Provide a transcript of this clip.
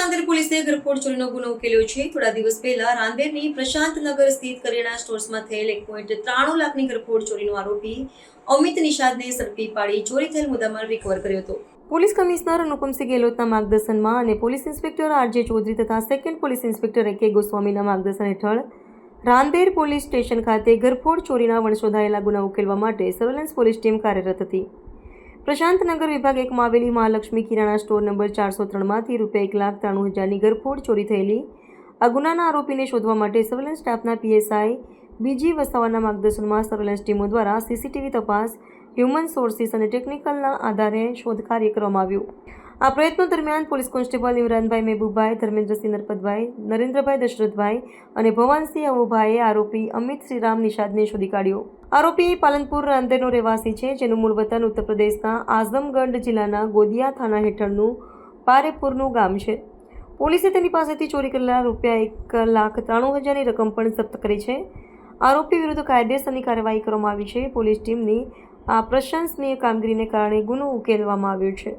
રાંદેર પોલીસે ઘરફોડ ચોરીનો ગુનો ઉકેલ્યો છે। થોડા દિવસ પહેલા રાંદેરની પ્રશાંતનગર સ્થિત કરિયાણા સ્ટોર્સમાં થયેલ 1.93 લાખની ઘરફોડ ચોરીનો આરોપી અમિત નિષાદને ઝડપી પાડી ચોરી થયેલ મુદ્દામાલ રિકવર કર્યો હતો। પોલીસ કમિશનર અનુપમસિંહ ગેહલોતના માર્ગદર્શનમાં અને પોલીસ ઇન્સ્પેક્ટર આરજે ચૌધરી તથા સેકન્ડ પોલીસ ઇન્સ્પેક્ટર કે ગોસ્વામીના માર્ગદર્શન હેઠળ રાંદેર પોલીસ સ્ટેશન ખાતે ઘરફોડ ચોરીના વણશોધાયેલા ગુના ઉકેલવા માટે સર્વેલન્સ પોલીસ ટીમ કાર્યરત હતી। પ્રશાંતનગર વિભાગ 1 માં આવેલી મહાલક્ષ્મી કિરાણા સ્ટોર નંબર 403માંથી રૂપિયા 1,93,000ની ઘરફોડ ચોરી થયેલી આ ગુનાના આરોપીને શોધવા માટે સર્વેલન્સ સ્ટાફના પીએસઆઈ બીજી વસાવાના માર્ગદર્શનમાં સર્વેલન્સ ટીમો દ્વારા સીસીટીવી તપાસ, હ્યુમન સોર્સિસ અને ટેકનિકલના આધારે શોધ કાર્ય કરવામાં આવ્યું। આ પ્રયત્નો દરમિયાન પોલીસ કોન્સ્ટેબલ ઇમરાનભાઈ મહેબૂબભાઈ, ધર્મેન્દ્રસિંહ નરપતભાઈ, નરેન્દ્રભાઈ દશરથભાઈ અને ભવાનસિંહ અવુભાઈએ આરોપી અમિત શ્રીરામ નિષાદને શોધી કાઢ્યો। આરોપી પાલનપુર રાંદેરનો રહેવાસી છે, જેનું મૂળ વતન ઉત્તર પ્રદેશના આઝમગઢ જિલ્લાના ગોદિયા થાના હેઠળનું પારેપુરનું ગામ છે। પોલીસે તેની પાસેથી ચોરી કરેલા રૂપિયા 1,93,000ની રકમ પણ જપ્ત કરી છે। આરોપી વિરુદ્ધ કાયદેસરની કાર્યવાહી કરવામાં આવી છે। પોલીસ ટીમની આ પ્રશંસનીય કામગીરીને કારણે ગુનો ઉકેલવામાં આવ્યો છે।